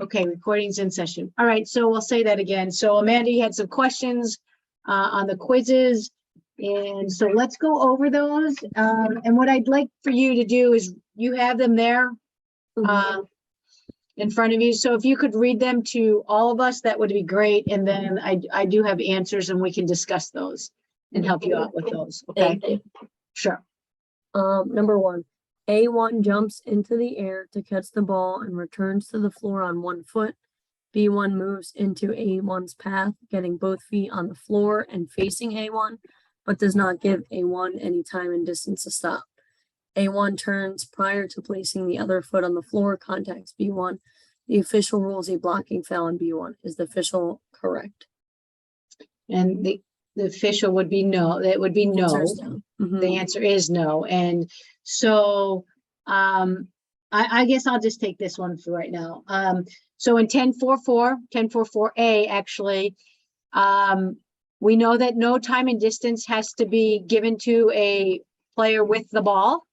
Okay, recording's in session. All right, so we'll say that again. So Amanda, you had some questions on the quizzes. And so let's go over those. And what I'd like for you to do is you have them there in front of you. So if you could read them to all of us, that would be great. And then I do have answers and we can discuss those and help you out with those. Okay, Thank you. sure. Number 1, A1 jumps into the air to catch the ball and returns to the floor on 1 foot. B1 moves into A1's path, getting both feet on the floor and facing A1, but does not give A1 any time and distance to stop. A1 turns prior to placing the other foot on the floor, contacts B1. The official rules a blocking foul on B1. Is the official correct? And the official would be no. That would be no. The answer is no. And so I guess I'll just take this one for right now. So in 1044A, actually, we know that no time and distance has to be given to a player with the ball.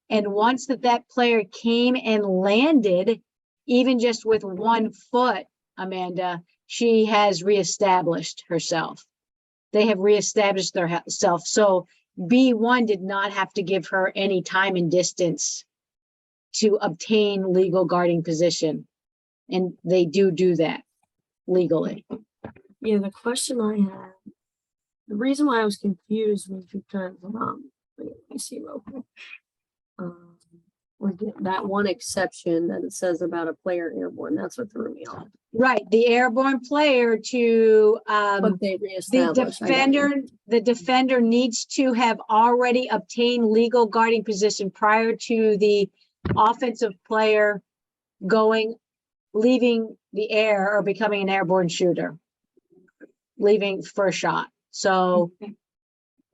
And once that player came and landed, even just with 1 foot, Amanda, she has reestablished herself. They have reestablished their self. So B1 did not have to give her any time and distance to obtain legal guarding position. And they do that legally. Yeah, the question I had, the reason why I was confused was because, let me see real quick. That one exception that it says about a player airborne, that's what threw me off. Right, the airborne player to But they reestablished. the defender needs to have already obtained legal guarding position prior to the offensive player leaving the air or becoming an airborne shooter, leaving for a shot. So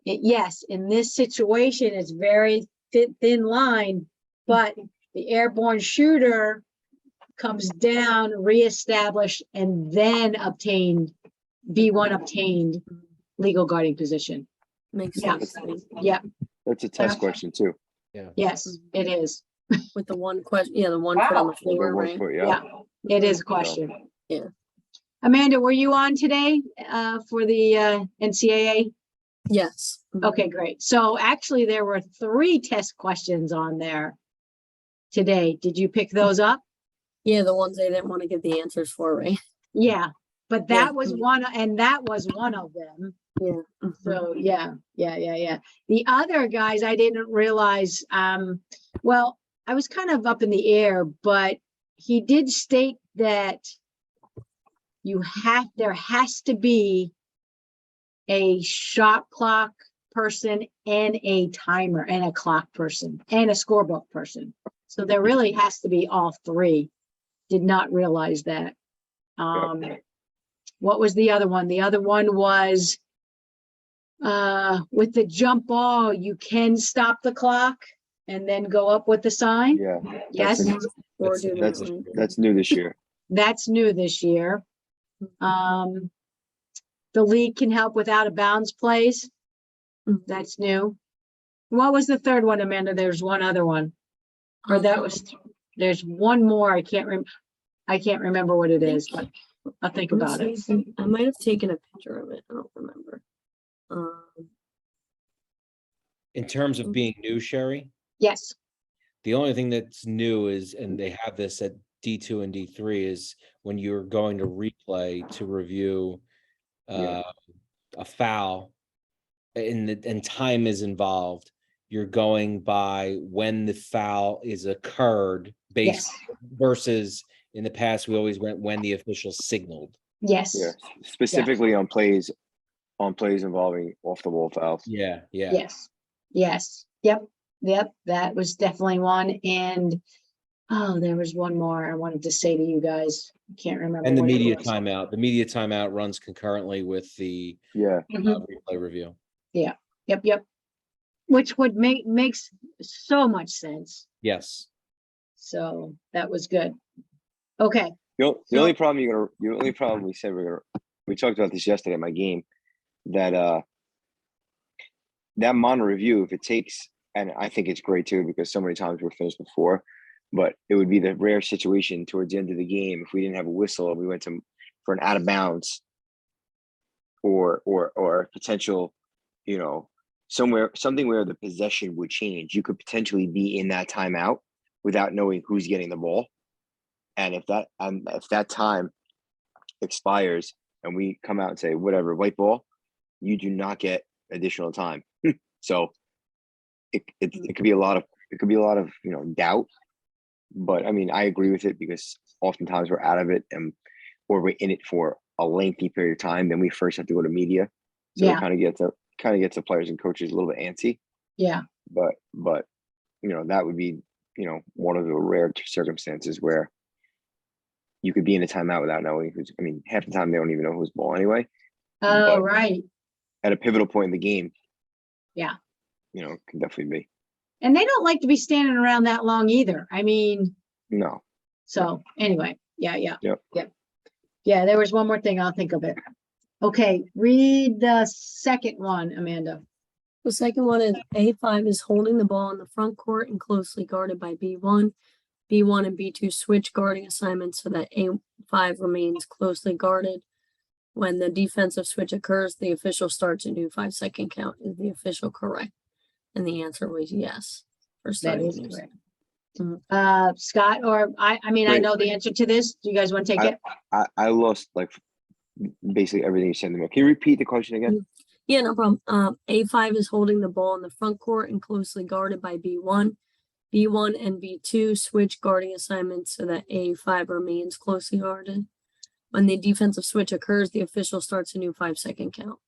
yes, in this situation, it's very thin line, but the airborne shooter comes down, reestablished, and then B1 obtained legal guarding position. Makes sense. Yeah. That's a test question too. Yeah. Yes, it is. With the one question, the 1 foot on the floor, One right? foot, Yeah, it is a question. Yeah. Amanda, were you on today for the NCAA? Yes. Okay, great. So actually there were 3 test questions on there today. Did you pick those up? Yeah, the ones they didn't want to give the answers for, right? Yeah, but that was one, and that was one of them. Yeah. So yeah. The other guys, I didn't realize, well, I was kind of up in the air, but he did state that there has to be a shot clock person and a timer and a clock person and a scorebook person. So there really has to be all 3. Did not realize that. What was the other one? The other one was with the jump ball, you can stop the clock and then go up with the sign. Yeah. Yes. That's new this year. That's new this year. The league can help with out of bounds plays. That's new. What was the third one, Amanda? There's one other one. Or there's one more. I can't remember what it is, but I'll think about it. I might have taken a picture of it. I don't remember. In terms of being new, Sherry, Yes. the only thing that's new is, and they have this at D2 and D3, is when you're going to replay to review a foul and time is involved, you're going by when the foul is occurred versus in the past, we always went when the official signaled. Yes. Yeah. Specifically on plays involving off the wall fouls. Yeah. Yes. Yep. That was definitely one. And there was one more I wanted to say to you guys. I can't remember. And the media timeout. The media timeout runs concurrently with the replay review. Yeah. Yep. Which would makes so much sense. Yes. So that was good. Okay. The only problem we talked about this yesterday at my game, that that mono review, if it takes, and I think it's great too, because so many times we're finished before, But it would be the rare situation towards the end of the game if we didn't have a whistle and we went for an out of bounds or potential, something where the possession would change. You could potentially be in that timeout without knowing who's getting the ball. And if that time expires and we come out and say, whatever, white ball, you do not get additional time. So it could be a lot of doubt. But I mean, I agree with it because oftentimes we're out of it or we're in it for a lengthy period of time. Then we first have to go to media. So Yeah. it kind of gets the players and coaches a little bit antsy. Yeah. But that would be, one of the rare circumstances where you could be in a timeout without knowing half the time they don't even know whose ball anyway. Oh, But right. at a pivotal point in the game. Yeah. It can definitely be. And they don't like to be standing around that long either. I mean, No. so anyway, yeah. Yep. Yeah, there was one more thing. I'll think of it. Okay, read the second one, Amanda. The second one is A5 is holding the ball in the front court and closely guarded by B1. B1 and B2 switch guarding assignments so that A5 remains closely guarded. When the defensive switch occurs, the official starts a new 5-second count. Is the official correct? And the answer was yes. For That starting is news. correct. Mhm. Scott, or I Wait. know the answer to this. Do you guys want to take it? I lost basically everything you said to me. Can you repeat the question again? Yeah, no problem. A5 is holding the ball in the front court and closely guarded by B1. B1 and B2 switch guarding assignments so that A5 remains closely guarded. When the defensive switch occurs, the official starts a new 5-second count.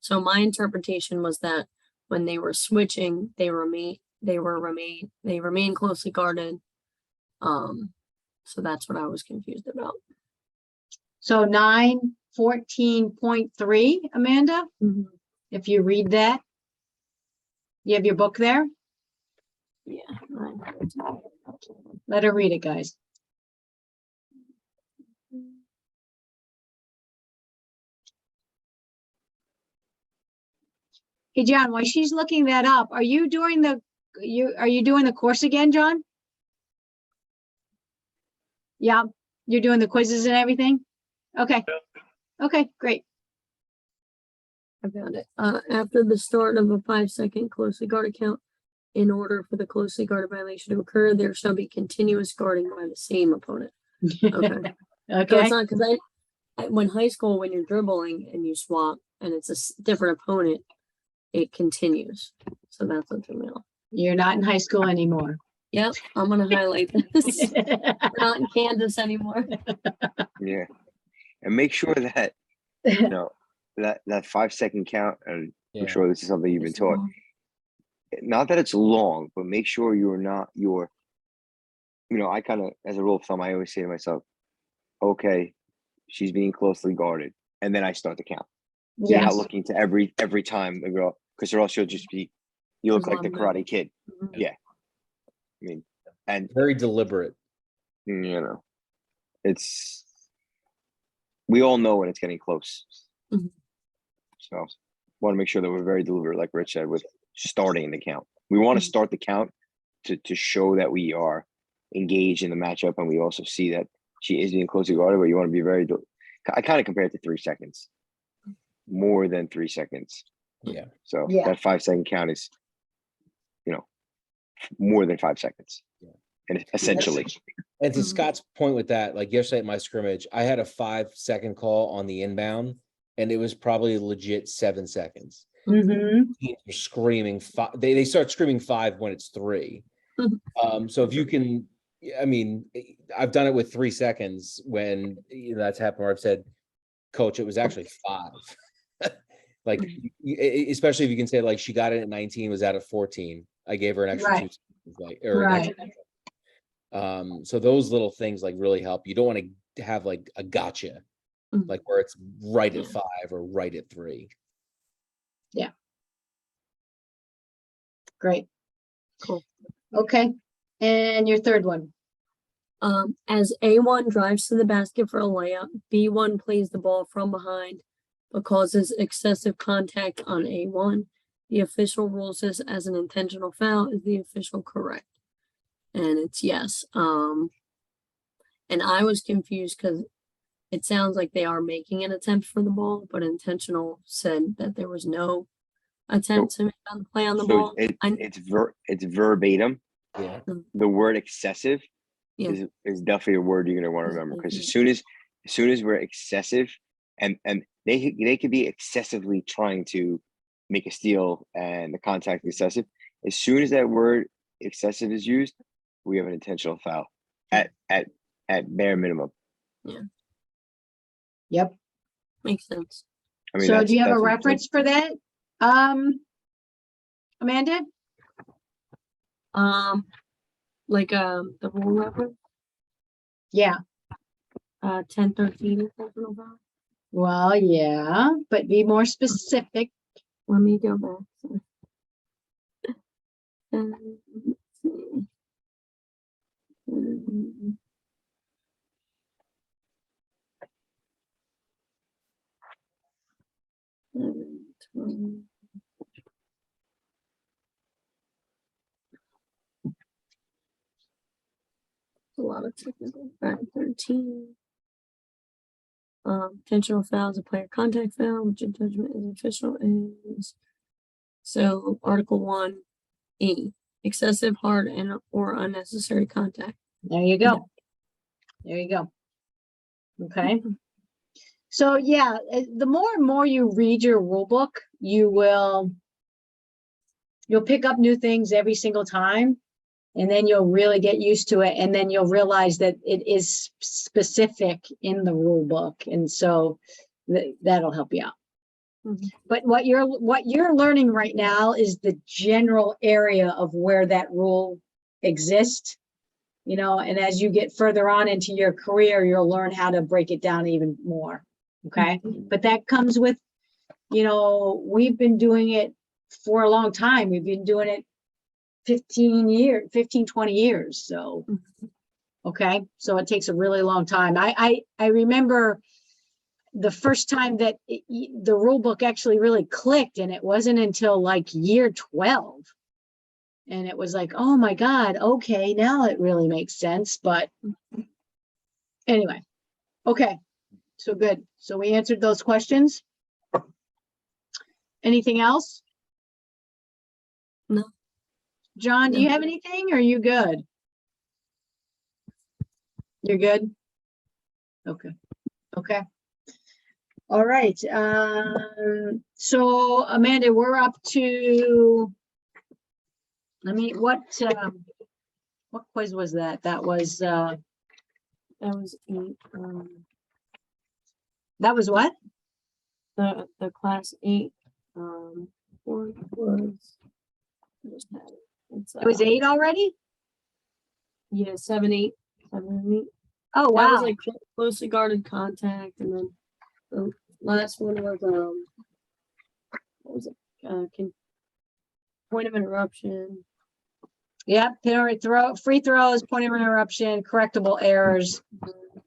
So my interpretation was that when they were switching, they remain closely guarded. So that's what I was confused about. So 9:14.3, Amanda, if you read that. You have your book there? Yeah. Let her read it, guys. Hey, John, while she's looking that up, are you doing the course again, John? Yeah, you're doing the quizzes and everything? Okay. Okay, great. I found it. After the start of a 5-second closely guarded count, in order for the closely guarded violation to occur, there shall be continuous guarding by the same opponent. Okay. So Okay, it's not because when high school, when you're dribbling and you swap and it's a different opponent, it continues. So that's what threw me off. you're not in high school anymore. Yep, I'm gonna highlight this. We're not in Kansas anymore. Yeah. And make sure that that 5-second count, and Yeah. I'm sure this is something you've been taught. Not that it's long, but make sure I kind of, as a rule of thumb, I always say to myself, okay, she's being closely guarded. And then I start to count. You're not Yes, looking to every time the girl, because or else you'll just be, you look like the Karate Kid. Mhm. Yeah. I mean, and Very deliberate. we all know when it's getting close. Mhm. So want to make sure that we're very deliberate, like Rich said, with starting the count. We want to start the count to show that we are engaged in the matchup, and we also see that she is being closely guarded, but you want to be very, I kind of compare it to 3 seconds, more than 3 seconds. Yeah. So Yeah. that 5-second count is, more than 5 seconds. Yeah. And essentially. And to Mhm. Scott's point with that, like yesterday at my scrimmage, I had a 5-second call on the inbound, and it was probably legit 7 seconds. Teams were screaming five. They start screaming 5 when it's 3. So if you can, I mean, I've done it with 3 seconds when that's happened where I've said, Coach, it was actually 5. Like, especially if you can say like she got it at 19, was out at 14. I gave her an extra 2 seconds, or an extra. So those little things like really help. You don't want to have like a gotcha, like where it's right at 5 or right at 3. Yeah. Great. Cool. Okay. And your third one. As A1 drives to the basket for a layup, B1 plays the ball from behind but causes excessive contact on A1. The official rules this as an intentional foul. Is the official correct? and it's yes. And I was confused because it sounds like they are making an attempt for the ball, but intentional said that there was no attempt to make on the play on the So ball. it's verbatim. Yeah. The word excessive Yeah. is definitely a word you're gonna want to remember, because as soon as we're excessive, and they could be excessively trying to make a steal and the contact is excessive. As soon as that word excessive is used, we have an intentional foul at bare minimum. Yep. Makes sense. I mean, So do you have a that's reference for that? Amanda? Like the rule reference, Yeah. 1013 intentional foul. Well, yeah, but be more specific. Let me go back. Sorry. Let's see. 12. A lot of technical. 13. Intentional foul is a player contact foul, which in judgment is official is. So Article 1E, excessive, hard, and or unnecessary contact. There you go. There you go. Okay. So yeah, the more and more you read your rule book, you'll pick up new things every single time, and then you'll really get used to it, and then you'll realize that it is specific in the rule book, and so that'll help you out. Mhm. But what you're learning right now is the general area of where that rule exists, and as you get further on into your career, you'll learn how to break it down even more. Okay. But that comes with, we've been doing it for a long time. We've been doing it 15, 20 years. So, okay. So it takes a really long time. I remember the first time that the rule book actually really clicked, and it wasn't until like year 12. And it was like, oh my God, okay, now it really makes sense. But anyway, okay. So good. So we answered those questions. Anything else? No. John, do you have anything, or are you good? You're good? Okay. Okay. All right. So Amanda, we're up to, what quiz was that? That was 8. that was what? The class 8 was It was 8 already? Yeah, 7, 8, 7 and 8. Oh, That wow. was like closely guarded contact, and then the last one was what was it? Point of interruption. Yep, free throws, point of interruption, correctable errors,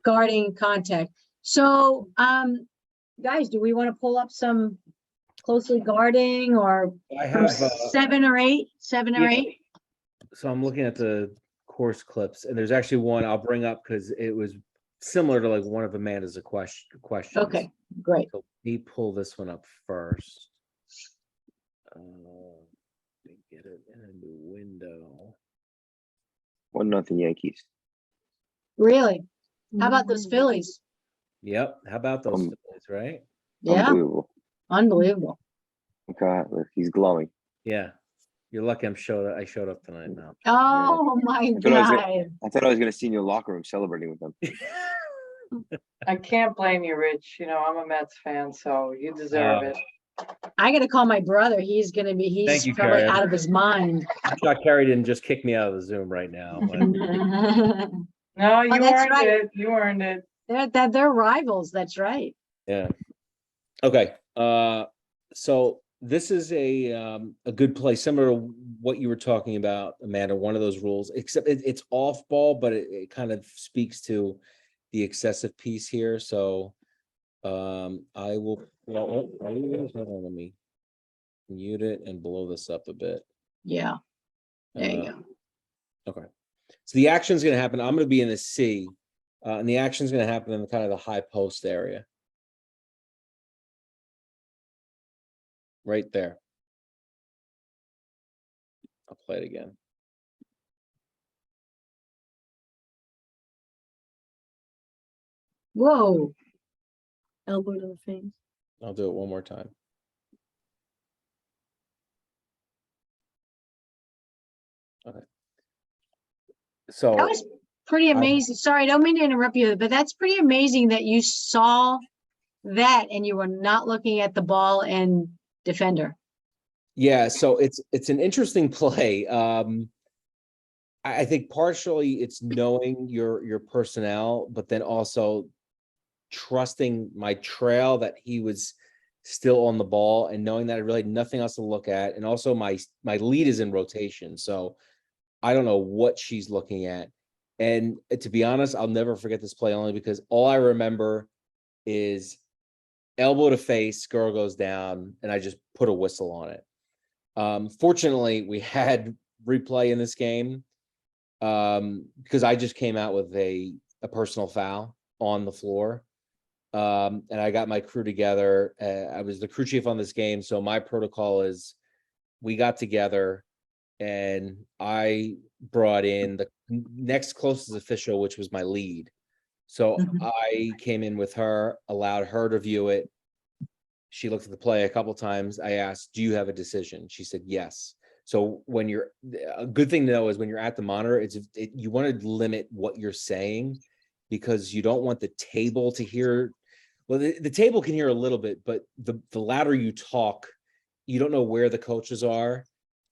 guarding contact. So, guys, do we want to pull up some closely guarding, or I from have 7 or 8? 7 or yeah. 8? So I'm looking at the course clips, and there's actually one I'll bring up because it was similar to like one of Amanda's questions. Okay, great. So let me pull this one up first. Let me get it in a new window. 1-0 Yankees. Really? How about those Phillies? Yep. How about those Phillies, right? Yeah, Unbelievable. unbelievable. Okay, look, he's glowing. Yeah. You're lucky I showed up tonight now. Oh my God. I thought I was gonna see you in your locker room celebrating with them. I can't blame you, Rich. I'm a Mets fan, so you deserve it. I gotta call my brother. He's Thank you, probably Carrie. out of his mind. I thought Carrie didn't just kick me out of the Zoom right now. But No, you that's earned right. it. You earned it. They're rivals. That's right. yeah. Okay. So this is a good play, similar to what you were talking about, Amanda. One of those rules, except it's off ball, but it kind of speaks to the excessive piece here. So I will. Well, hold on, let me mute it and blow this up a bit. Yeah. There you go. Okay. So the action's gonna happen, I'm gonna be in the C, and the action's gonna happen in kind of the high post area. Right there. I'll play it again. Whoa, Elbow to the face. I'll do it one more time. Okay. So that was pretty amazing. Sorry, I don't mean to interrupt you, but that's pretty amazing that you saw that and you were not looking at the ball and defender. yeah, so it's an interesting play. I think partially it's knowing your personnel, but then also trusting my trail that he was still on the ball and knowing that I really had nothing else to look at. And also my lead is in rotation. So I don't know what she's looking at. And to be honest, I'll never forget this play only because all I remember is elbow to face, girl goes down, and I just put a whistle on it. Fortunately, we had replay in this game because I just came out with a personal foul on the floor. And I got my crew together. I was the crew chief on this game. So my protocol is we got together and I brought in the next closest official, which was my lead. So I came in with her, allowed her to view it. She looked at the play a couple times. I asked, do you have a decision? She said, yes. So when you're, a good thing to know is when you're at the monitor, you want to limit what you're saying because you don't want the table to hear. Well, the table can hear a little bit, but the louder you talk, you don't know where the coaches are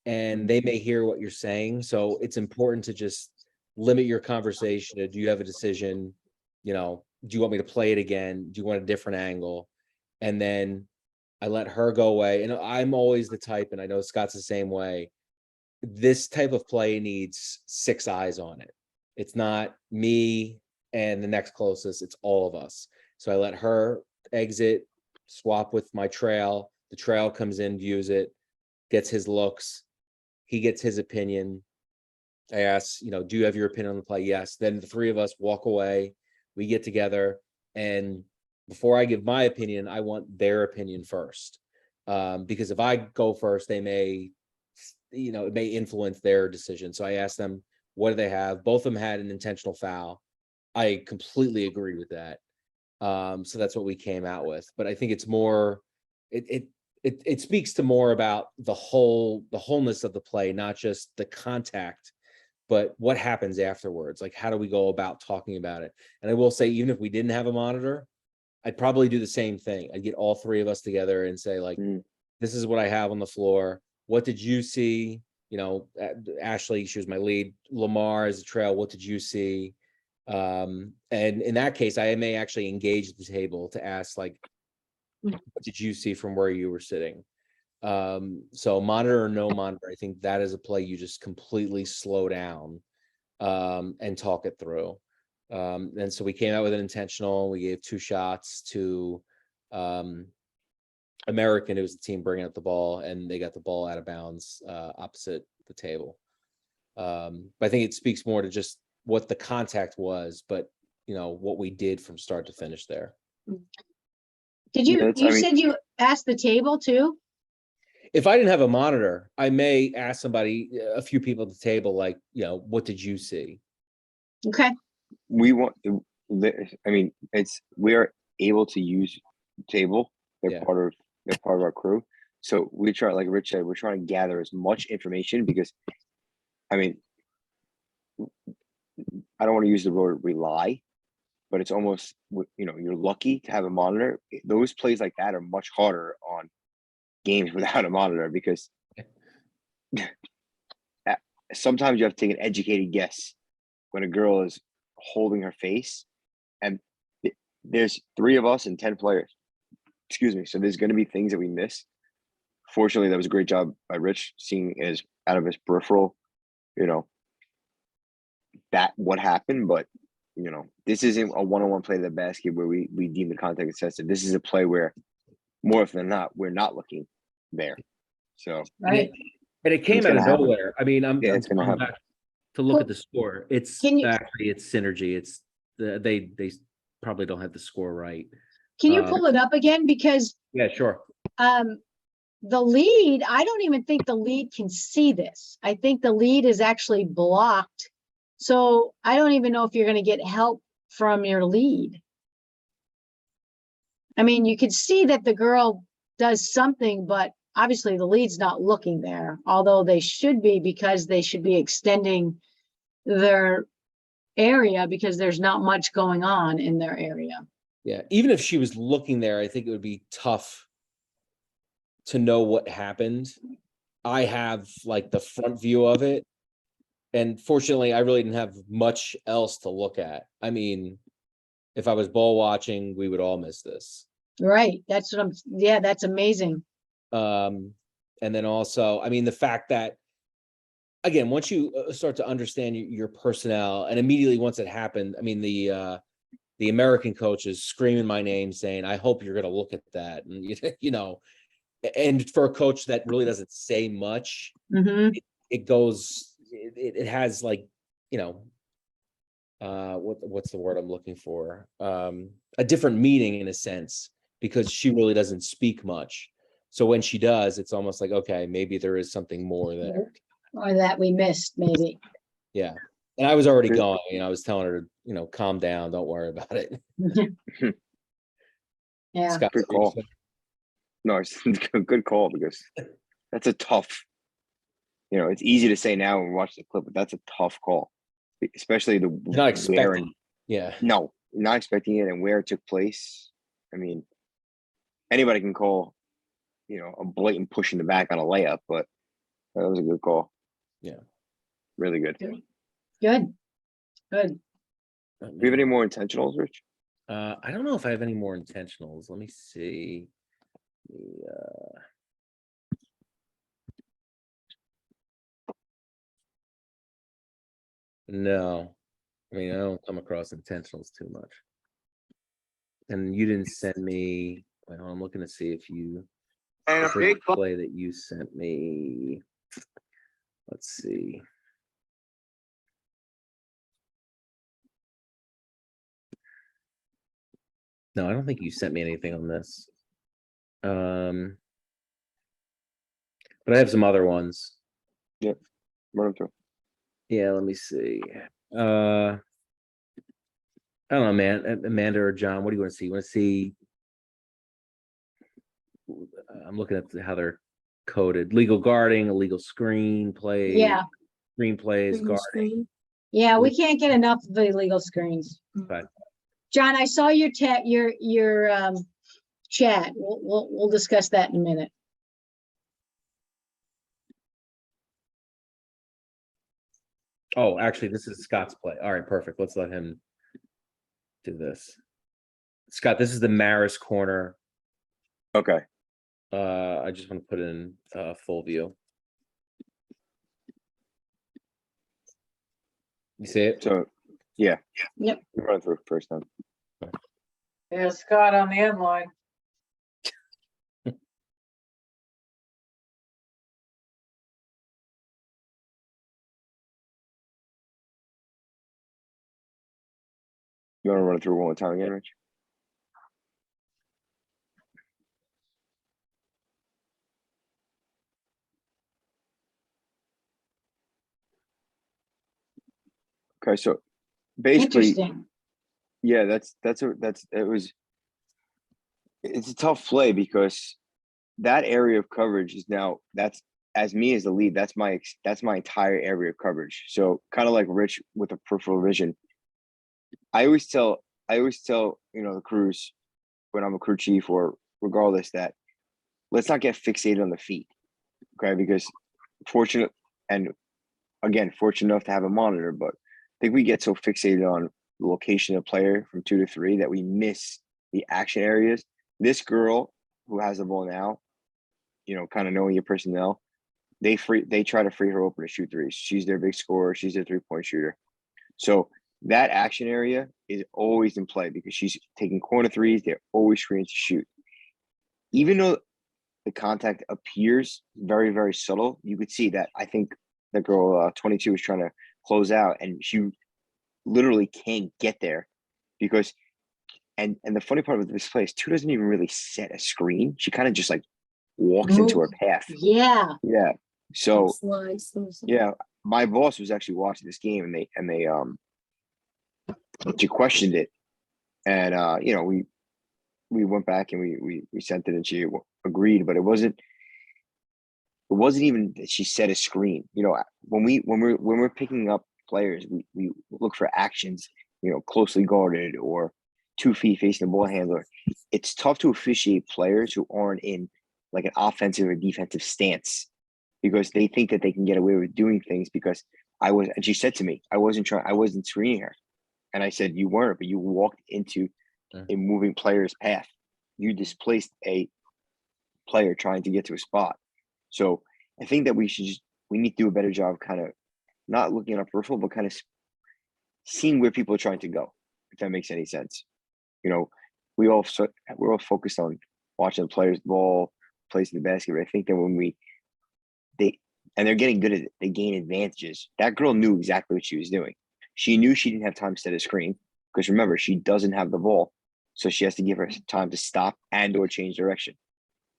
and they may hear what you're saying. So it's important to just limit your conversation to, do you have a decision? You know, do you want me to play it again? Do you want a different angle? And then I let her go away. And I'm always the type, and I know Scott's the same way. This type of play needs 6 eyes on it. It's not me and the next closest, it's all of us. So I let her exit, swap with my trail. The trail comes in, views it, gets his looks. He gets his opinion. I ask, do you have your opinion on the play? Yes. Then the 3 of us walk away. We get together. And before I give my opinion, I want their opinion first. Because if I go first, they may, it may influence their decision. So I asked them, what do they have? Both of them had an intentional foul. I completely agree with that. So that's what we came out with. But I think it's more, it speaks to more about the wholeness of the play, not just the contact, but what happens afterwards. Like, how do we go about talking about it? And I will say, even if we didn't have a monitor, I'd probably do the same thing. I'd get all 3 of us together and say, like, this is what I have on the floor. What did you see? Ashley, she was my lead. Lamar is a trail. What did you see? And in that case, I may actually engage the table to ask, like, what did you see from where you were sitting? So monitor or no monitor, I think that is a play you just completely slow down and talk it through. And so we came out with an intentional. We gave 2 shots to American, who was the team bringing up the ball, and they got the ball out of bounds opposite the table. But I think it speaks more to just what the contact was, but what we did from start to finish there. Did you said you asked the table too? If I didn't have a monitor, I may ask somebody, a few people at the table, like, what did you see? Okay. We are able to use table. They're part of our crew. So we try, like Rich said, we're trying to gather as much information because, I don't want to use the word rely, but it's almost, you're lucky to have a monitor. Those plays like that are much harder on games without a monitor because sometimes you have to take an educated guess when a girl is holding her face, and there's 3 of us and 10 players. Excuse me. So there's going to be things that we miss. Fortunately, that was a great job by Rich, seeing as out of his peripheral, that what happened. But this isn't a one-on-one play of the basket where we deem the contact excessive. This is a play where more often than not, we're not looking there. So Right. And it came out of nowhere. I mean, I'm it's going to happen. back. to look Cool. at the score. It's Can you- actually, it's synergy. It's they probably don't have the score right. Can you pull it up again? Because Yeah, sure. the lead, I don't even think the lead can see this. I think the lead is actually blocked. So I don't even know if you're going to get help from your lead. I mean, you could see that the girl does something, but obviously the lead's not looking there, although they should be, because they should be extending their area because there's not much going on in their area. Yeah, even if she was looking there, I think it would be tough to know what happened. I have like the front view of it, and fortunately I really didn't have much else to look at. I mean, if I was ball watching, we would all miss this. Right. That's what yeah, that's amazing. And then also, I mean, the fact that, again, once you start to understand your personnel, and immediately once it happened, I mean, the American coach is screaming my name saying, I hope you're going to look at that. And, you know, and for a coach that really doesn't say much, Mhm. it goes, it has like, you know, what's the word I'm looking for? A different meaning in a sense, because she really doesn't speak much. So when she does, it's almost like, okay, maybe there is something more there. Or that we missed, maybe. Yeah. And I was already going, you know, I was telling her to, you know, calm down, don't worry about it. Yeah. Scott, Good call. No, it's a good call, because that's a tough, you know, it's easy to say now when we watch the clip, but that's a tough call, especially the You're not expecting. Yeah. No, not expecting it and where it took place. I mean, anybody can call, you know, a blatant push in the back on a layup, but that was a good call. Yeah. Really good. Good. Good. Do you have any more intentionals, Rich? I don't know if I have any more intentionals. Let me see. No, I mean, I don't come across intentionals too much. And you didn't send me, well, I'm looking to see if you, if there's a play that you sent me. Let's see. No, I don't think you sent me anything on this. But I have some other ones. Run them through. Yeah, let me see. I don't know, man. Amanda or John, what do you want to see? You want to see? I'm looking at how they're coded: legal guarding, illegal screenplay, Yeah. screenplays, Green guarding. screen. Yeah, we can't get enough of the illegal screens. Okay. John, I saw your chat. We'll discuss that in a minute. Oh, actually, this is Scott's play. All right, perfect. Let's let him do this. Scott, this is the Maris corner. Okay. I just want to put in full view. You see it? So, yeah. Yep. Run through first time. Yeah, Scott on the end line. You want to run it through one more time again, Rich? Okay, so basically, Interesting. yeah, it's a tough play, because that area of coverage is now, that's, as me as the lead, that's my entire area of coverage. So kind of like Rich with the peripheral vision. I always tell, you know, the crews when I'm a crew chief or regardless, that let's not get fixated on the feet. Okay, because fortunate enough to have a monitor, but I think we get so fixated on the location of player from 2 to 3 that we miss the action areas. This girl who has the ball now, you know, kind of knowing your personnel, they try to free her open to shoot threes. She's their big scorer. She's their 3-point shooter. So that action area is always in play because she's taking corner threes. They're always screened to shoot. Even though the contact appears very, very subtle, you could see that I think the girl 22 is trying to close out, and she literally can't get there because. And the funny part of this play is 2 doesn't even really set a screen. She kind of just like walks into her path. Yeah. Yeah. So Slides. yeah, my boss was actually watching this game, and she questioned it, and you know, we went back and we sent it, and she agreed, but it wasn't even that she set a screen. You know, when we're picking up players, we look for actions, you know, closely guarded or 2 feet facing the ball handler. It's tough to officiate players who aren't in like an offensive or defensive stance because they think that they can get away with doing things because and she said to me, I wasn't screening her. And I said, you weren't, but you walked into a moving player's path. You displaced a player trying to get to a spot. So I think that we need to do a better job kind of not looking at our peripheral, but kind of seeing where people are trying to go, if that makes any sense. You know, we're all focused on watching the players ball, placing the basket. But I think that when they're getting good at it, they gain advantages. That girl knew exactly what she was doing. She knew she didn't have time to set a screen because remember, she doesn't have the ball. So she has to give her time to stop and or change direction.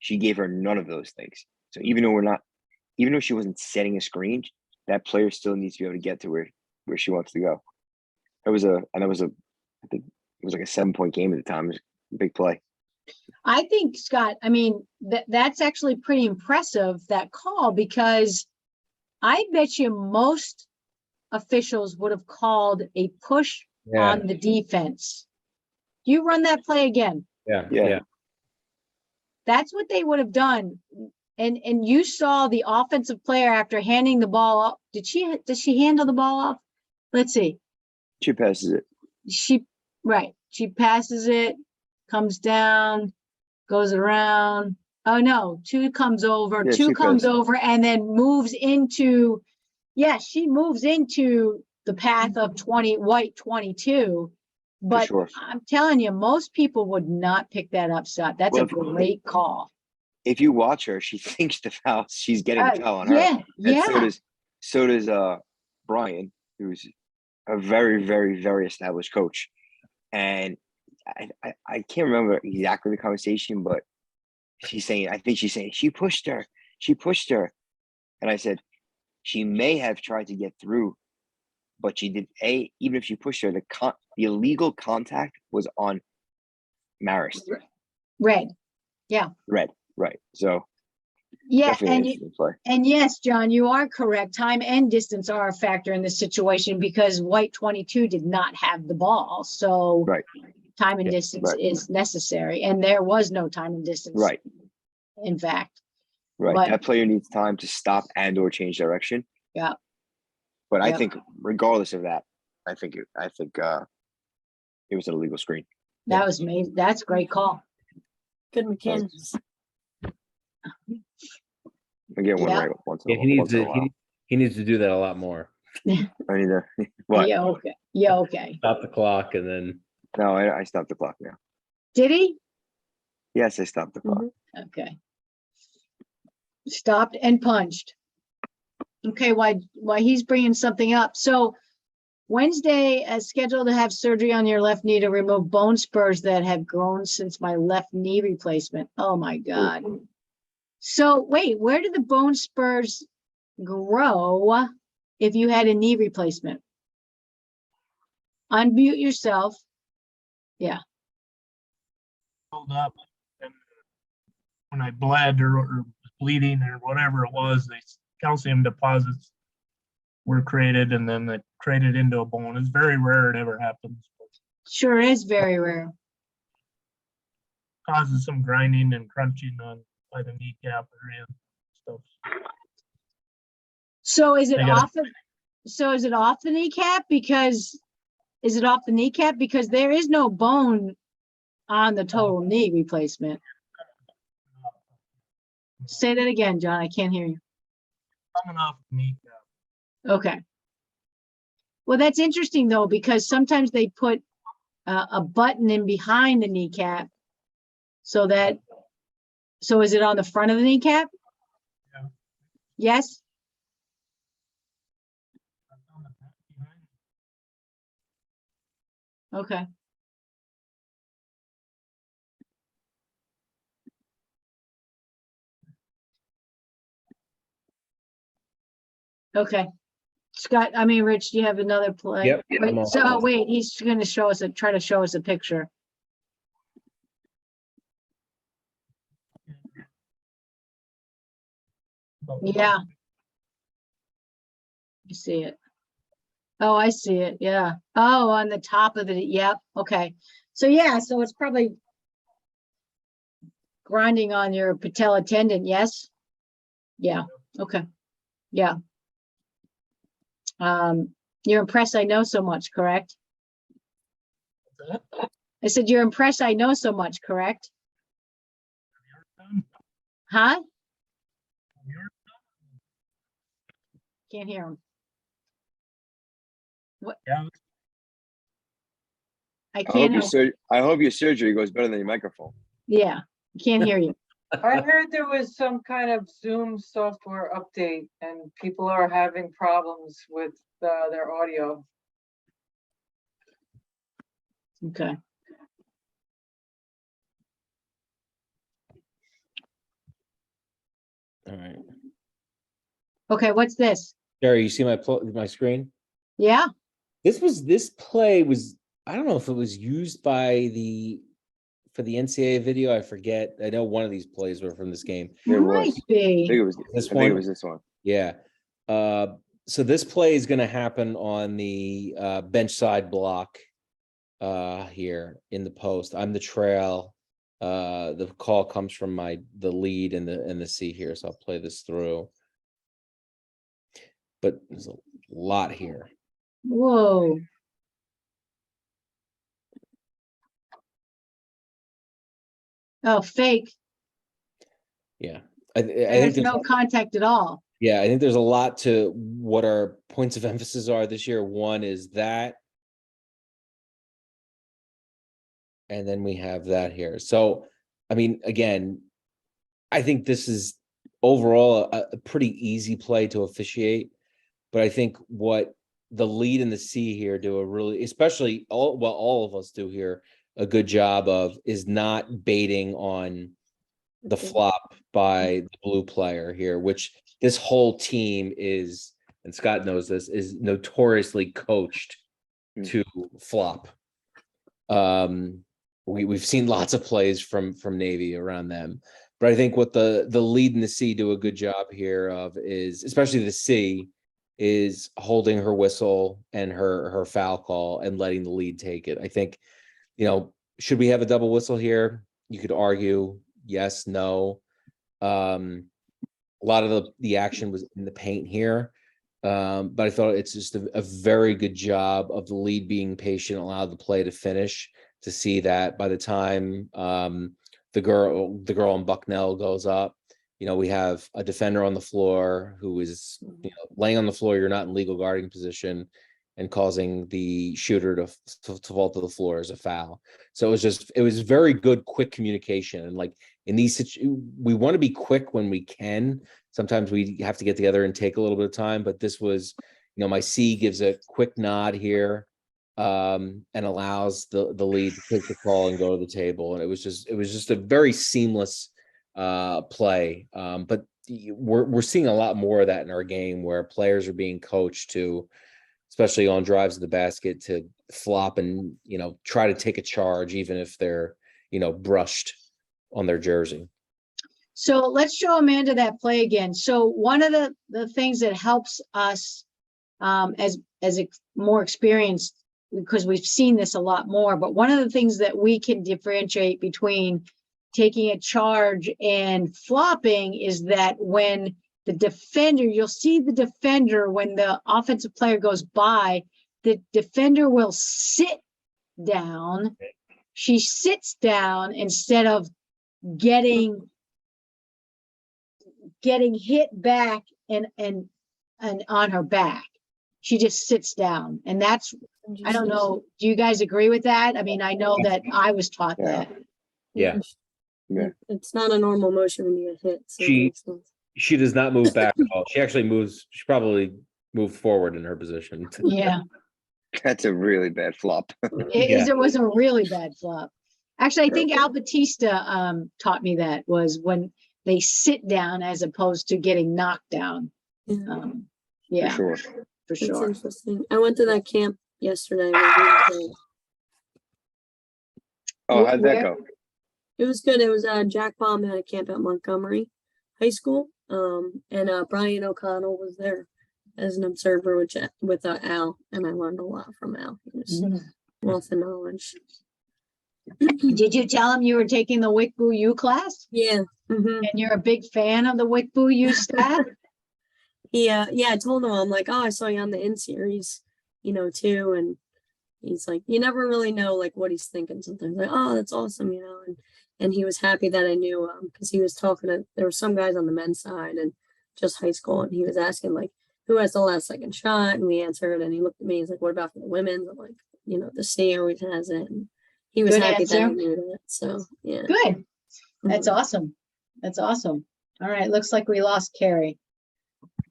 She gave her none of those things. So even though she wasn't setting a screen, that player still needs to be able to get to where she wants to go. I think it was like a 7-point game at the time. It was a big play. I think, Scott, I mean, that's actually pretty impressive, that call, because I bet you most officials would have called a push on the defense. You run that play again. Yeah. That's what they would have done. And you saw the offensive player after handing the ball off. Does she handle the ball off? Let's see. She passes it. She passes it, comes down, goes around. Oh no, 2 comes over, Yeah, 2 comes passes. over and then moves into, she moves into the path of white 22. But sure. I'm telling you, most people would not pick that up, Scott. That's a great call. If you watch her, she thinks the foul, she's getting the foul on her. Yeah. So does Brian, who's a very, very, very established coach. And I can't remember exactly the conversation, but I think she's saying, she pushed her. And I said, she may have tried to get through, but she did, even if she pushed her, the illegal contact was on Marist. Red. Yeah. Red, right. So yeah, and yes, John, you are correct. Time and distance are a factor in this situation because white 22 did not have the ball. So time and distance is necessary. And there was no time and distance. Right. In fact. Right. But that player needs time to stop and or change direction. Yeah. But I think regardless of that, I think it was an illegal screen. That was amazing. That's a great call. Good mechanics. I get one right once in a while. He needs to do that a lot more. I need to. What? Yeah. Okay. Yeah. Okay. Stop the clock and then. No, I stopped the clock now. Did he? Yes, I stopped the clock. Okay. Stopped and punched. Okay. Why he's bringing something up. So Wednesday, as scheduled to have surgery on your left knee to remove bone spurs that have grown since my left knee replacement. Oh my God. So wait, where did the bone spurs grow if you had a knee replacement? Unmute yourself. Yeah. Filled up, and when I bled or bleeding or whatever it was, the calcium deposits were created, and then it created into a bone. It's very rare it ever happens. Sure is very rare. Causes some grinding and crunching by the kneecap area and stuff. So is it off the kneecap? Because there is no bone on the total knee replacement? Say that again, John. I can't hear you. Coming off the kneecap. Okay. Well, that's interesting though, because sometimes they put a button in behind the kneecap so is it on the front of the kneecap? Yeah. Yes? Okay. Okay. Scott, I mean, Rich, do you have another play? Yep, Wait, I'm all so set. wait, he's gonna show us try to show us a picture. Yeah. You see it. Oh, I see it. Yeah. Oh, on the top of it. Yep. Okay. So yeah, so it's probably grinding on your patella tendon. Yes. Yeah. Okay. Yeah. You're impressed. I know so much, correct? I said, you're impressed. I know so much, correct? Huh? Can't hear him. Yeah, I I hope can't your hear. I hope your surgery goes better than your microphone. Yeah. Can't hear you. I heard there was some kind of Zoom software update and people are having problems with their audio. Okay. All right. Okay. What's this? Jerry, you see my screen? Yeah. This play was, I don't know if it was used by for the NCAA video. I forget. I know one of these plays were from this game. It Might was. I be. think it was. This I think it one? was this one. Yeah. So this play is going to happen on the bench side block here in the post. I'm the trail. The call comes from the lead and the C here. So I'll play this through. But there's a lot here. Whoa. Oh, fake. Yeah. I think There's there's no contact at all. Yeah, I think there's a lot to what our points of emphasis are this year. One is that, and then we have that here. So, I mean, again, I think this is overall a pretty easy play to officiate, but I think what the lead and the C here do a really, especially all of us do here a good job of is not baiting on the flop by the blue player here, which this whole team is, and Scott knows this, is notoriously coached to flop. We've seen lots of plays from Navy around them, but I think what the lead and the C do a good job here of is, especially the C, is holding her whistle and her foul call and letting the lead take it. I think, should we have a double whistle here? You could argue yes, no. A lot of the action was in the paint here. But I thought it's just a very good job of the lead being patient, allow the play to finish, to see that by the time the girl on Bucknell goes up, we have a defender on the floor who is laying on the floor. You're not in legal guarding position, and causing the shooter to fall to the floor as a foul. So it was very good, quick communication. And like in these we want to be quick when we can. Sometimes we have to get together and take a little bit of time, but this was, my C gives a quick nod here, and allows the lead to take the call and go to the table. And it was just a very seamless play. But we're seeing a lot more of that in our game, where players are being coached to, especially on drives to the basket, to flop and, try to take a charge, even if they're, brushed on their jersey. So let's show Amanda that play again. So one of the things that helps us as more experienced, because we've seen this a lot more, but one of the things that we can differentiate between taking a charge and flopping is that when the defender, you'll see the defender, when the offensive player goes by, the defender will sit down. She sits down instead of getting hit back and on her back. She just sits down. And that's, I don't know, do you guys agree with that? I mean, I know that I was taught that. Yeah. Yeah. It's not a normal motion when you get hit. So it She- makes sense. She does not move back at all. She actually moves. She probably moved forward in her position. Yeah. That's a really bad flop. It was a really bad flop. Actually, I think Al Batista taught me that was when they sit down as opposed to getting knocked down. Yeah, Yeah, For sure. for that's sure. interesting. I went to that camp yesterday. It was really good. Oh, how'd that Where? go? It was good. It was Jack Baum had a camp at Montgomery High School. And Brian O'Connell was there as an observer with Al, and I learned a lot from Al. He was wealth of knowledge. Did you tell him you were taking the Wcboo U class? Yeah. And you're a big fan of the Wcboo U staff? Yeah, I told him, I'm like, oh, I saw you on the in series, too. And he's like, you never really know like what he's thinking sometimes. Like, oh, that's awesome, and he was happy that I knew because he was talking to there were some guys on the men's side and just high school, and he was asking like who has the last second shot, and we answered, and he looked at me, he's like, what about for the women's? I'm like, the state always has it. And he was Good happy that I answer. knew that. So yeah. Good. That's Mhm. awesome. That's awesome. All right, looks like we lost Carrie.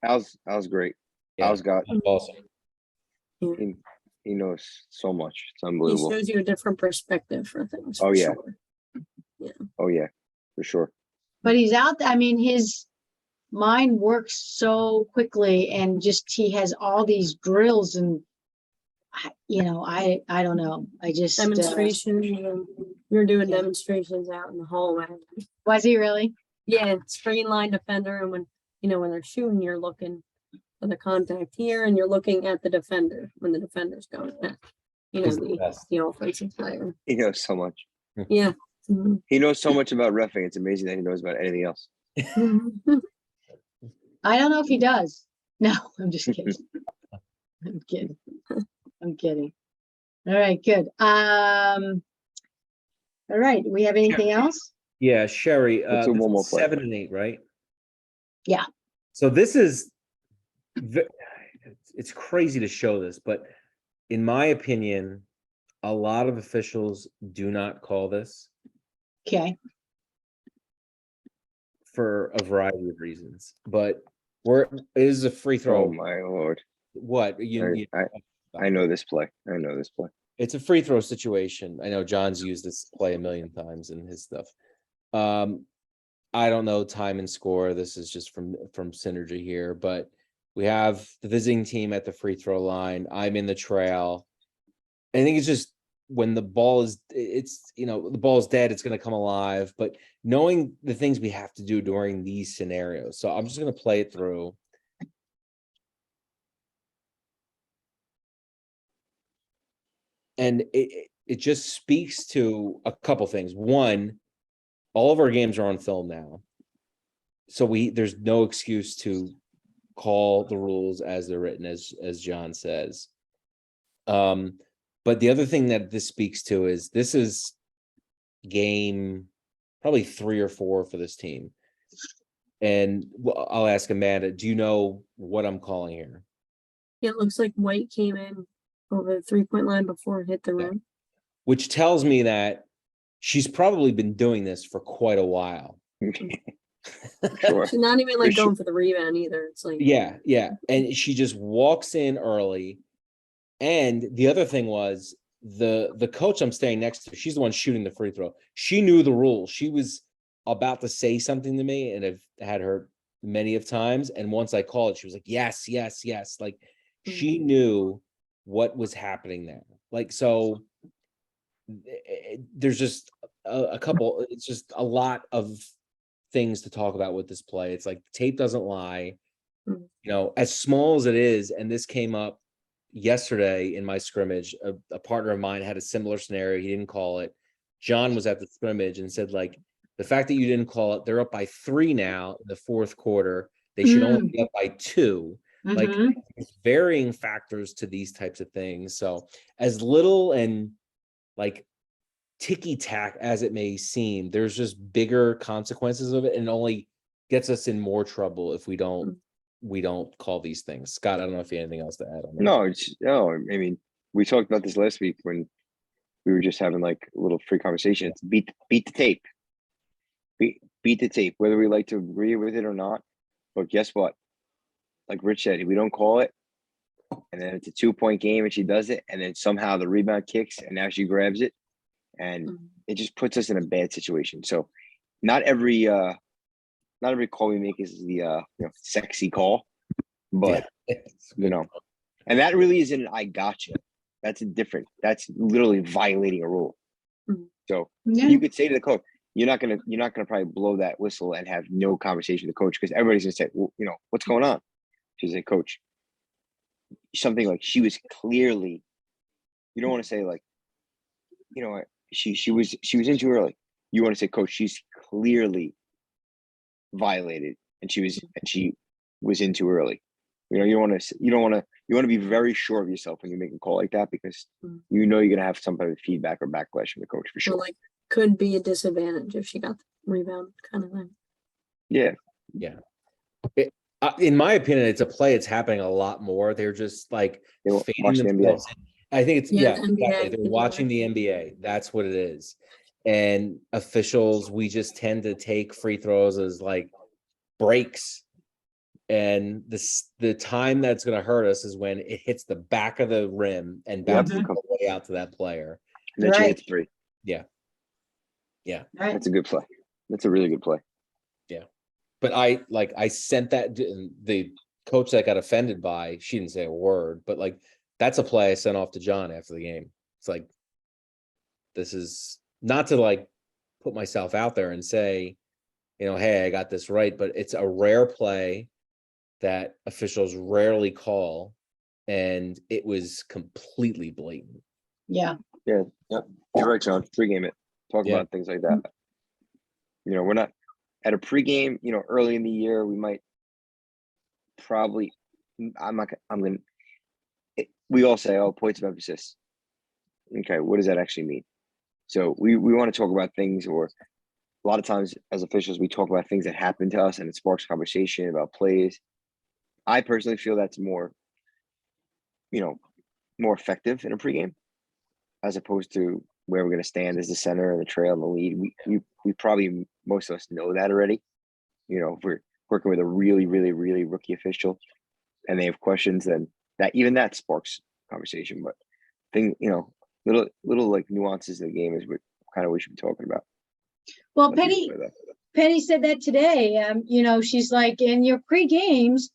Al's great. Yeah, Al's got, awesome. he knows so much. It's He unbelievable. shows you a different perspective for things. Oh, for yeah. sure. Oh yeah, for sure. But he's out there. I mean, his mind works so quickly, and just he has all these drills, and I don't know. I just Demonstration. We were doing demonstrations out in the hallway. Was he really? Yeah, screen line defender, and when they're shooting, you're looking for the contact here, and you're looking at the defender when the defender's going at, He's the best. the offensive player. He knows so much. Yeah. Mhm. He knows so much about reffing. It's amazing that he knows about anything else. I don't know if he does. No, I'm just kidding. I'm kidding. I'm kidding. All right, good. All right, we have anything else? Yeah, Sherry, Let's do this one more is play. 7 and 8, right? Yeah. So this is, it's crazy to show this, but in my opinion, a lot of officials do not call this Okay. for a variety of reasons, but it is a free throw. Oh my lord! What I know this play. I know this play. It's a free throw situation. I know John's used this play a million times in his stuff. I don't know time and score. This is just from synergy here, but we have the visiting team at the free throw line. I'm in the trail. I think it's just when the ball is the ball is dead, it's going to come alive, but knowing the things we have to do during these scenarios. So I'm just going to play it through. And it just speaks to a couple things. One, all of our games are on film now. So there's no excuse to call the rules as they're written, as John says. But the other thing that this speaks to is this is game probably 3 or 4 for this team. And I'll ask Amanda, do you know what I'm calling here? Yeah, it looks like White came in over the 3-point line before it hit the rim. Which tells me that she's probably been doing this for quite a while. Sure. She's not even like going for the rebound either. It's like Yeah. And she just walks in early. And the other thing was the coach I'm staying next to, she's the one shooting the free throw. She knew the rules. She was about to say something to me, and I've had her many of times. And once I called it, she was like, yes. Like she knew what was happening there. Like, so there's just a couple, it's just a lot of things to talk about with this play. It's like tape doesn't lie, as small as it is. And this came up yesterday in my scrimmage. A partner of mine had a similar scenario. He didn't call it. John was at the scrimmage and said, like, the fact that you didn't call it, they're up by 3 now in the 4th quarter. They should only be up by 2. Like, varying factors to these types of things. So as little and like ticky-tack as it may seem, there's just bigger consequences of it, and only gets us in more trouble if we don't call these things. Scott, I don't know if you have anything else to add on that. No, I mean, we talked about this last week when we were just having like a little free conversation. It's beat the tape. Beat the tape, whether we like to agree with it or not. But guess what? Like Rich said, if we don't call it, and then it's a 2-point game and she does it, and then somehow the rebound kicks and now she grabs it, and it just puts us in a bad situation. So not every call we make is the sexy call, but and that really isn't an I gotcha. That's literally violating a rule. So you could say to the coach, you're not gonna probably blow that whistle and have no conversation with the coach, because everybody's gonna say, well, what's going on? She's like, coach, something like she was clearly, you don't want to say like, she was in too early. You want to say, coach, she's clearly violated and she was in too early. You want to be very sure of yourself when you make a call like that, because you're gonna have some type of feedback or backlash from the coach for sure. Or like could be a disadvantage if she got the rebound kind of thing. Yeah. In my opinion, it's a play. It's happening a lot more. They're just like watch fading the NBA. themselves in. I think it's Yeah, exactly. NBA, They're watching the NBA. That's what it is. And officials, we just tend to take free throws as like breaks. And the time that's going to hurt us is when it hits the back of the rim and bounces all the way out to that player. And then she hits 3. Yeah. That's a good play. That's a really good play. Yeah. But I sent that, the coach that got offended by, she didn't say a word, but like, that's a play I sent off to John after the game. It's like, this is not to like put myself out there and say, hey, I got this right, but it's a rare play that officials rarely call, and it was completely blatant. Yeah. You're right, John. Pregame it. Talk about things like that. We're not at a pregame. Early in the year, we might probably. We all say, "Oh, points of emphasis." Okay, what does that actually mean? So we want to talk about things, or a lot of times as officials, we talk about things that happen to us, and it sparks conversation about plays. I personally feel that's more effective in a pregame, as opposed to where we're going to stand as the center and the trail and the lead. We probably, most of us know that already. If we're working with a really, really, really rookie official and they have questions, then that sparks conversation. But little like nuances in the game is what kind of we should be talking about. Well, Penny said that today. She's like, in your pre-games,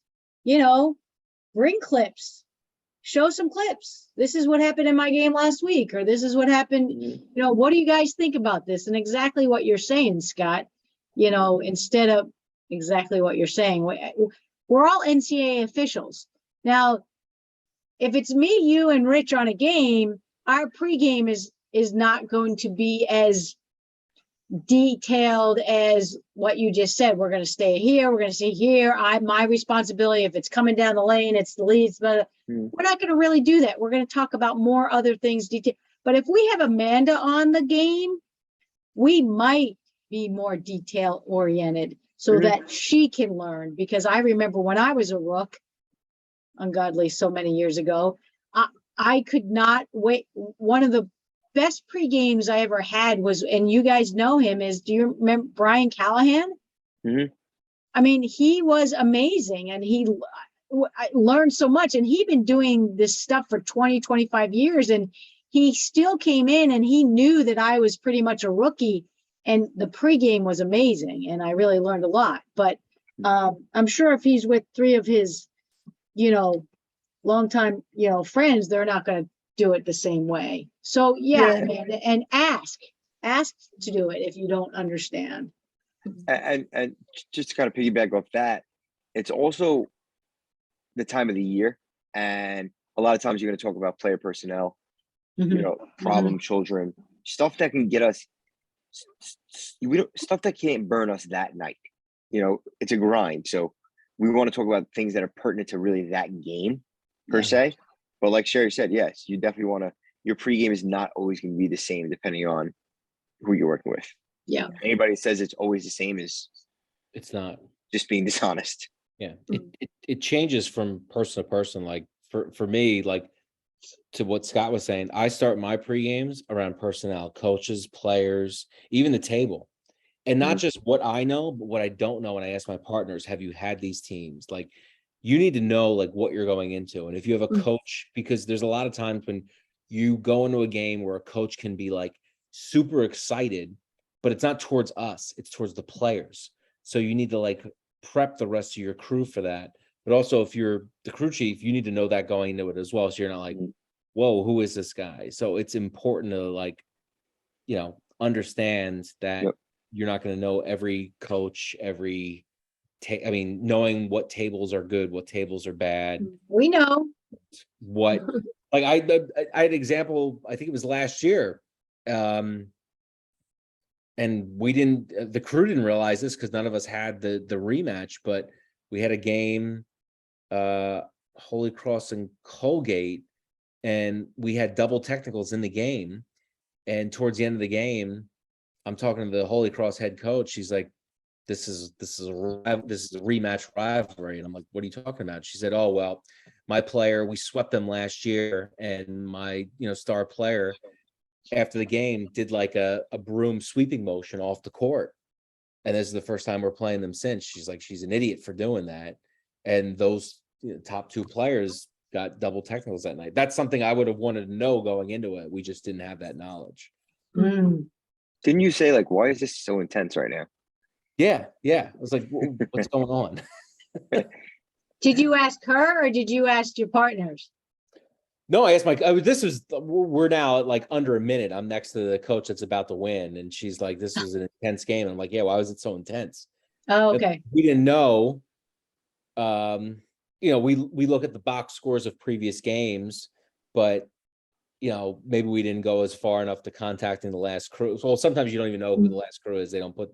bring clips, show some clips. This is what happened in my game last week, or this is what happened. What do you guys think about this? And exactly what you're saying, Scott, instead of exactly what you're saying, we're all NCAA officials. Now, if it's me, you, and Rich on a game, our pregame is not going to be as detailed as what you just said. We're going to stay here. We're going to stay here. My responsibility, if it's coming down the lane, it's the leads. But we're not going to really do that. We're going to talk about more other things. But if we have Amanda on the game, we might be more detail oriented so that she can learn. Because I remember when I was a rook, ungodly so many years ago, I could not wait. One of the best pre-games I ever had was, and you guys know him, do you remember Brian Callahan? I mean, he was amazing, and I learned so much, and he'd been doing this stuff for 20, 25 years, and he still came in and he knew that I was pretty much a rookie, and the pre-game was amazing, and I really learned a lot. But I'm sure if he's with 3 of his, longtime, friends, they're not going to do it the same way. So Amanda, and ask to do it if you don't understand. And just to kind of piggyback off that, it's also the time of the year, and a lot of times you're going to talk about player personnel, problem children, stuff that can get us, stuff that can't burn us that night. It's a grind. So we want to talk about things that are pertinent to really that game per se. But like Sherry said, yes, you definitely want to. Your pregame is not always going to be the same depending on who you're working with. Yeah. Anybody says it's always the same is It's not. just being dishonest. Yeah. It changes from person to person. Like for me, like to what Scott was saying, I start my pre-games around personnel, coaches, players, even the table. And not just what I know, but what I don't know. And I ask my partners, have you had these teams? Like, you need to know like what you're going into. And if you have a coach, because there's a lot of times when you go into a game where a coach can be like super excited, but it's not towards us, it's towards the players. So you need to like prep the rest of your crew for that. But also if you're the crew chief, you need to know that going into it as well. So you're not like, whoa, who is this guy? So it's important to like, you know, understand that you're not going to know every coach, every I mean, knowing what tables are good, what tables are bad. We know. What, like I had an example, I think it was last year. And we didn't, the crew didn't realize this because none of us had the rematch, but we had a game, Holy Cross and Colgate, and we had double technicals in the game. And towards the end of the game, I'm talking to the Holy Cross head coach. She's like, this is a rematch rivalry. And I'm like, what are you talking about? She said, oh, well, my player, we swept them last year, and my, star player after the game did like a broom sweeping motion off the court. And this is the first time we're playing them since. She's like, she's an idiot for doing that. And those top two players got double technicals that night. That's something I would have wanted to know going into it. We just didn't have that knowledge. Didn't you say like, why is this so intense right now? Yeah. I was like, what's going on? Did you ask her or did you ask your partners? No, I asked we're now at like under a minute. I'm next to the coach that's about to win. And she's like, this was an intense game. And I'm like, yeah, why was it so intense? Oh, okay. We didn't know. We look at the box scores of previous games, but maybe we didn't go as far enough to contacting the last crew. Well, sometimes you don't even know who the last crew is. They don't put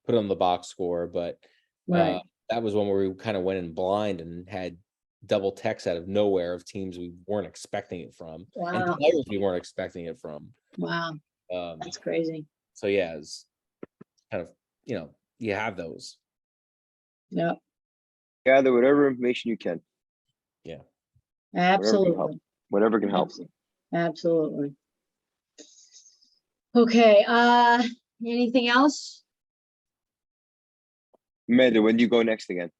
it on the box score, but Right. that was one where we kind of went in blind and had double text out of nowhere of teams we weren't expecting it from, and Wow. players we weren't expecting it from. Wow. That's crazy. So yeah, it's kind of, you have those. Yep. Gather whatever information you can. Yeah. Absolutely. Whatever can help. Absolutely. Okay. Anything else? Amanda, when do you go next again?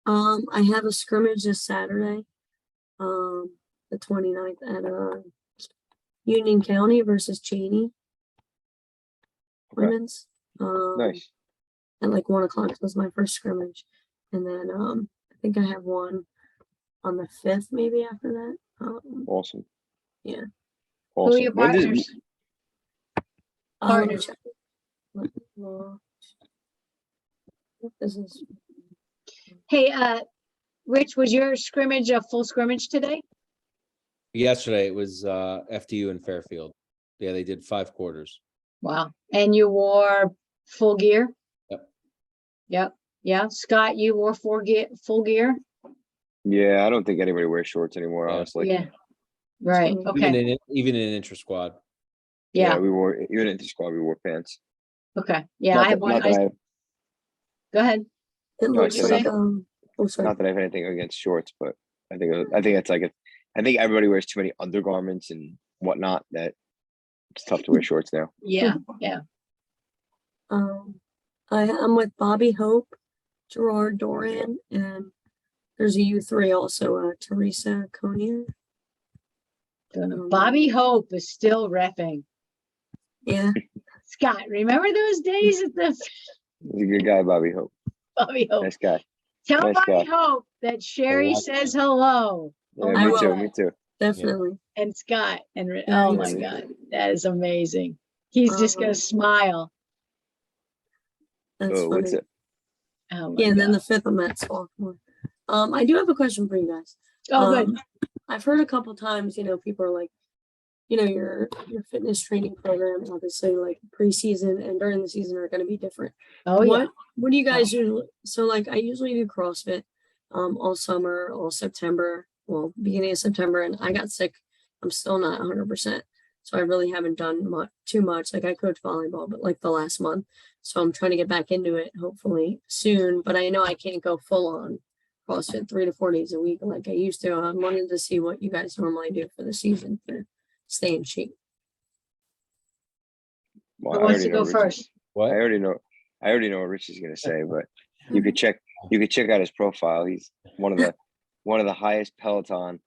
I have a scrimmage this Saturday, the 29th at Union County versus Cheney. Okay. Women's. Nice. At like 1:00 was my first scrimmage, and then I think I have one on the 5th, maybe after that. Awesome. Yeah. Awesome. Who are your partners? Partners. This is Hey, Rich, was your scrimmage a full scrimmage today? Yesterday it was FDU in Fairfield. Yeah, they did 5 quarters. Wow. And you wore full gear? Yep. Yeah. Scott, you wore full gear? Yeah, I don't think anybody wears shorts anymore, Yeah. honestly. Yeah. Right. Okay. Even in intra squad. Yeah, Yeah. we wore, even in the squad, we wore pants. Okay. Yeah. Not I have that- one. not that I have- Go ahead. it No, I looks said like not sorry. not that I have anything against shorts, but I think it's like I think everybody wears too many undergarments and whatnot that it's tough to wear shorts now. Yeah. Yeah. I'm with Bobby Hope, Gerard Doran, and there's a U3 also, Teresa Conier. Bobby Hope is still reffing. Yeah. Scott, remember those days at the He's a good guy, Bobby Hope. Bobby Hope? Nice guy. Tell nice Bobby guy. Hope that Sherry like says hello. Yeah, Oh I me will. too. Me too. Definitely. And Scott oh my nice. God, that is amazing. He's just gonna smile. That's Oh, funny. what's it? Oh my Yeah, and then God. the 5th I'm at sophomore. I do have a question for you guys. Oh, good. I've heard a couple times, people are like, your fitness training program, obviously like preseason and during the season are going to be different. Oh yeah. What do you guys usually? So like I usually do CrossFit, all summer, all September, well, beginning of September, and I got sick. I'm still not 100%. So I really haven't done too much. Like I coach volleyball, but like the last month. So I'm trying to get back into it hopefully soon, but I know I can't go full on CrossFit 3 to 4 days a week like I used to. I wanted to see what you guys normally do for the season for stay in shape. Well, Who I wants already to know go Rich- first? I What? already know what Rich is gonna say, but you could check You could check out his profile. He's one of the highest Peloton.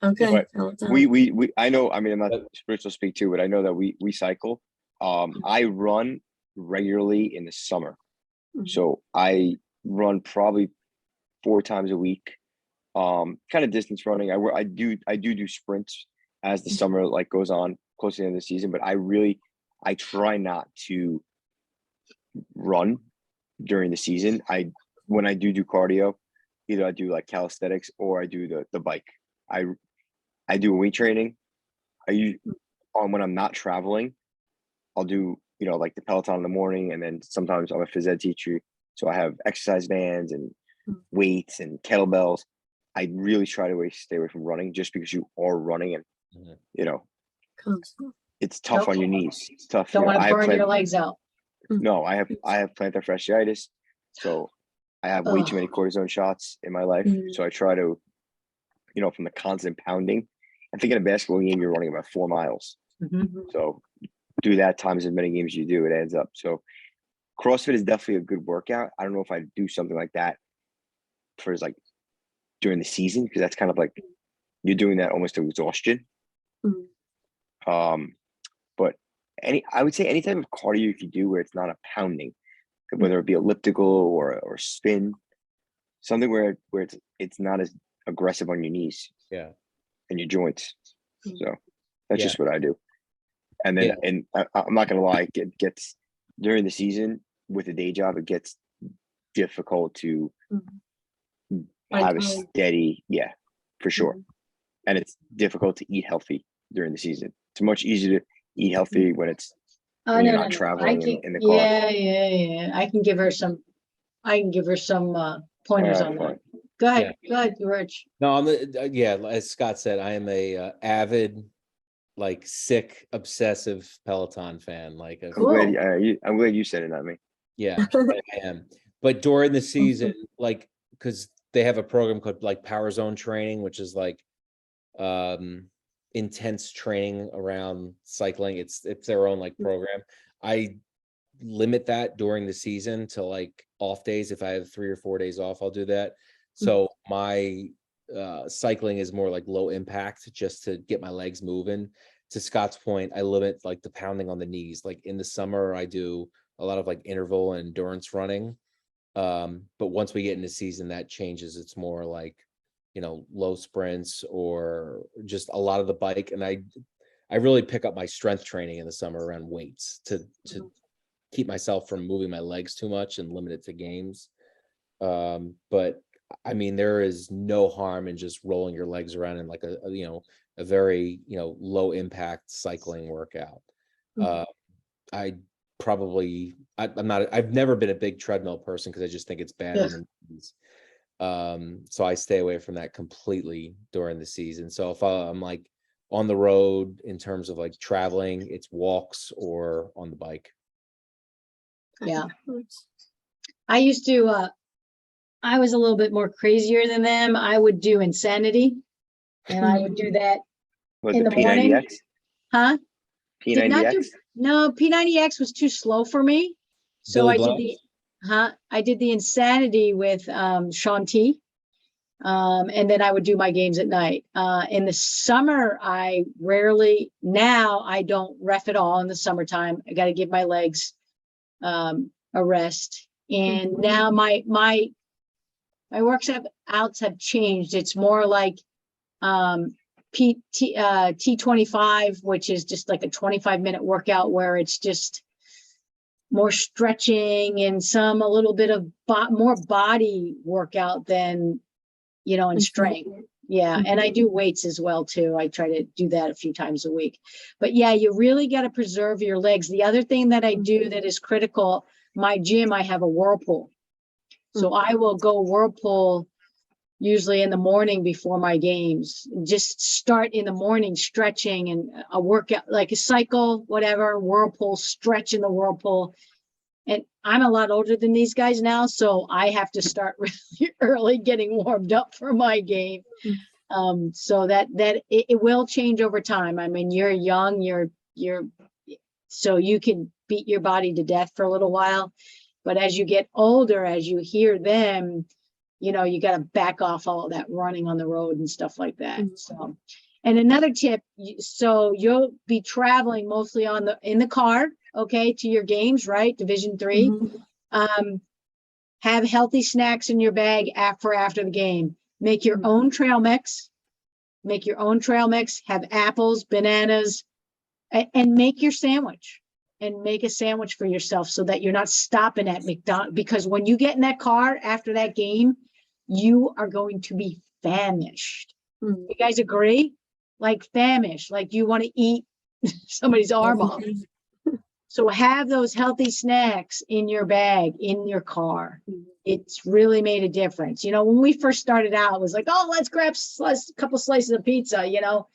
Okay. But Peloton. we I know, I mean, I'm not spiritual speak too, but I know that we cycle. I run regularly in the summer. Mhm. So I run probably 4 times a week. Kind of distance running. I do sprints as the summer like goes on close to the end of the season, but I try not to run during the season. When I do cardio, either I do like calisthenics or I do the bike. I do weight training. When I'm not traveling, I'll do, like the Peloton in the morning, and then sometimes I'm a phys ed teacher, so I have exercise bands and weights and kettlebells. I really try to stay away from running, just because you are running, and Constant. it's tough on your Don't- knees. It's tough. Don't want to I have burn your legs out. No, I have plantar fasciitis, so I have way too many cortisone shots in my life. Mhm. So I try to, from the constant pounding. I think in a basketball game you're running about 4 miles. Mhm. So do that times as many games you do, it adds up. So CrossFit is definitely a good workout. I don't know if I'd do something like that for like during the season, because that's kind of like you're doing that almost to exhaustion. Mhm. But I would say any type of cardio you can do where it's not a pounding, whether it be elliptical or spin, something where it's not as aggressive on your knees. Yeah. And your joints. Mhm. So that's Yeah. just what I do. And then, Yeah. and I'm not gonna lie, it gets during the season with a day job, it gets difficult to Mhm. have a Like, steady, for sure. Mhm. And it's difficult to eat healthy during the season. It's much easier to eat healthy when it's Oh, when no, you're no, not no. traveling in the car. Yeah. I can give her some pointers Alright, on that. fine. Go ahead, Rich. No, as Scott said, I am a avid, like sick, obsessive Peloton fan. Like, I'm glad Cool. I'm glad you said it, not me. yeah, I am. But during the season, like, because they have a program called like Power Zone training, which is like intense training around cycling. It's their own like program. I limit that during the season to like off days. If I have 3 or 4 days off, I'll do that. So my cycling is more like low impact, just to get my legs moving. To Scott's point, I limit like the pounding on the knees. Like in the summer, I do a lot of like interval and endurance running. But once we get into season, that changes. It's more like, low sprints or just a lot of the bike. And I really pick up my strength training in the summer around weights to keep myself from moving my legs too much and limit it to games. But I mean, there is no harm in just rolling your legs around in like a very, low impact cycling workout. I've never been a big treadmill person because I just think it's bad on the knees. So I stay away from that completely during the season. So if I'm like on the road in terms of like traveling, it's walks or on the bike. Yeah. I was a little bit more crazier than them. I would do Insanity, and I would do that What, in the the morning. P90X? Huh? Did not do, P90X? no, P90X was too slow for me. So Billy I did the Insanity with Sean T. And then I would do my games at night. In the summer, now I don't ref at all in the summertime. I got to give my legs a rest. And now my workouts have changed. It's more like T25, which is just like a 25-minute workout where it's just more stretching and a little bit of more body workout than, and strength. Yeah. And I do weights as well too. I try to do that a few times a week. But yeah, you really got to preserve your legs. The other thing that I do that is critical, my gym, I have a whirlpool. So I will go whirlpool usually in the morning before my games. Just start in the morning stretching and a workout, like a cycle, whatever, whirlpool, stretch in the whirlpool. And I'm a lot older than these guys now, so I have to start really early getting warmed up for my game. So that it will change over time. I mean, you're young, you're so you can beat your body to death for a little while. But as you get older, as you hear them, you know, you got to back off all that running on the road and stuff like that. Mhm. So, and another tip, so you'll be traveling mostly in the car, okay, to your games, right? Division 3. Mhm. Have healthy snacks in your bag after the game. Make your Mhm. own trail mix. Make your own trail mix. Have apples, bananas, and make your sandwich. And make a sandwich for yourself so that you're not stopping at McDonald's. Because when you get in that car after that game, you are going to be famished. Mhm. You guys agree? Like famished, like you want to eat somebody's arm off. So have those healthy snacks in your bag, in your car. Mhm. It's really made a difference. You know, when we first started out, it was like, oh, let's grab a couple slices of pizza, you know,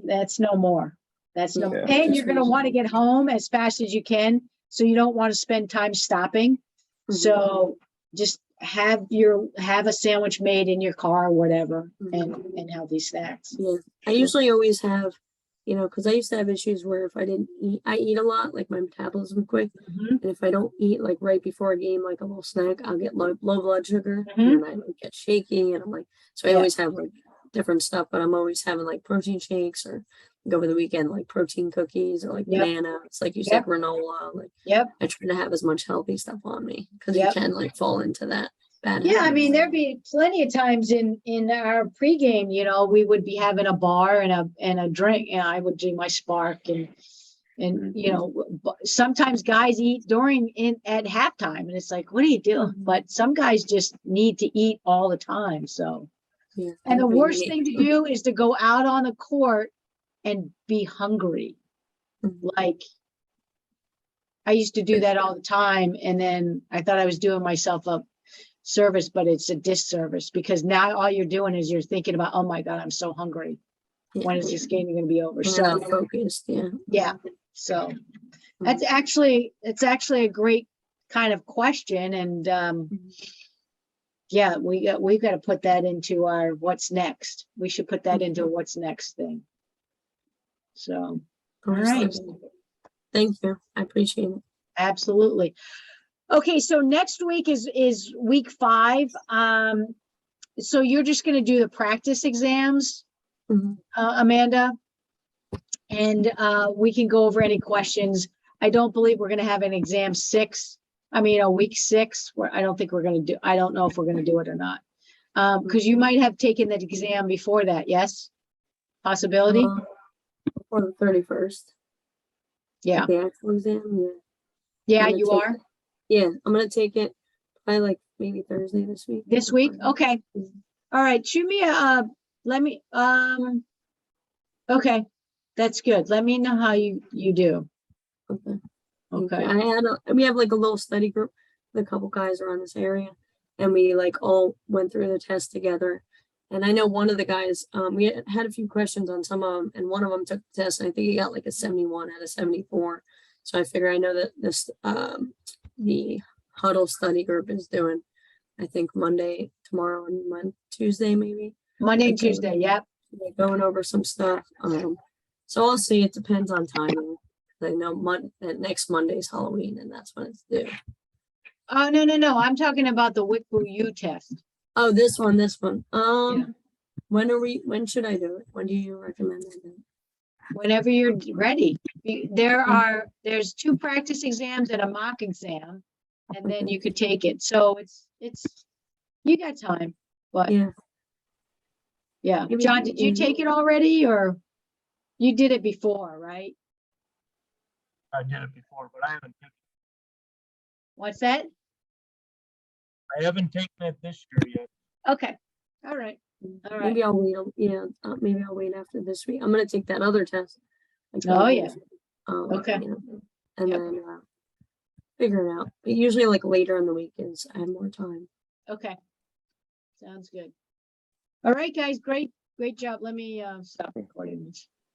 that's no more. That's no, Yeah. and you're going to want to get home as fast as you can. So you don't want to spend time stopping. Mhm. So just have a sandwich made in your car or whatever, Mhm. and healthy snacks. Yeah, I usually always have, you know, because I used to have issues where if I didn't eat, I eat a lot, like my metabolism quick, Mhm. and if I don't eat like right before a game, like a little snack, I'll get low blood sugar, Mhm. and then I like, get shaky, and I'm like, so I Yeah. always have like different stuff, but I'm always having like protein shakes or like over the weekend like protein cookies or like Yep. bananas, like you said, Yep. granola. Like Yep. I try to have as much healthy stuff on me because you Yep. can like fall into that bad Yeah, I habit. mean, there'd be plenty of times in our pregame, you know, we would be having a bar and a drink, and I would do my Spark and you know, sometimes guys eat at halftime, and it's like, what do you do? Mhm. But some guys just need to eat all the time. So, Yeah, and the but worst you thing to need- do is to go out on the court and be hungry. Mhm. Like I used to do that all the time, and then I thought I was doing myself a service, but it's a disservice because now all you're doing is you're thinking about, oh my God, I'm so hungry. Yeah, When is this game going to be over? and you're So not focused. Yeah. yeah, so Mhm. it's actually a great kind of question, and yeah, we've got to put that into our what's next. We should put that into what's next thing. So all Always right, thinking. Thank you. I appreciate it. absolutely. Okay, so next week is week 5. So you're just going to do the practice exams, Mhm. Amanda, and we can go over any questions. I don't believe we're going to have an exam 6. I mean, a week 6 where I don't think we're going to do, I don't know if we're going to do it or not. Because you might have taken that exam before that. Yes. Possibility. Before the 31st. Yeah. The actual exam. Yeah. Yeah, I'm gonna you take are it. Yeah, I'm gonna take it by like maybe Thursday this week. this week. Okay. Mhm. All right. Shoot me let me, okay. That's good. Let me know how you do. Okay. Thank Okay. you. We have like a little study group with a couple guys around this area, and we like all went through the test together. And I know one of the guys, we had a few questions on some of them, and one of them took the test, and I think he got like a 71 out of 74. So I figure I know that this the huddle study group is doing, I think Monday, tomorrow, and Tuesday maybe. Monday and Okay. Tuesday. Yep. Like going over some stuff. So I'll see. It depends on timing. I know that next Monday's Halloween, and that's when it's due. Oh, no. I'm talking about the Wcboo U test. Oh, this one. Yeah. When should I do it? When do you recommend I do it? Whenever you're ready. There's 2 practice exams and a mock exam, and then you could take it. So it's you got time. But Yeah. yeah. Maybe- John, did you take it already, or you did it before, right? I did it before, but What's that? I haven't taken it this year yet. Okay. All right. All right. Maybe I'll wait. Maybe I'll wait after this week. I'm gonna take that other test. Like Oh, the- yeah. Okay. you know, and Yep. then figure it out. But usually, like later in the week is I have more time. Okay. Sounds good. All right, guys. Great job. Let me stop recording.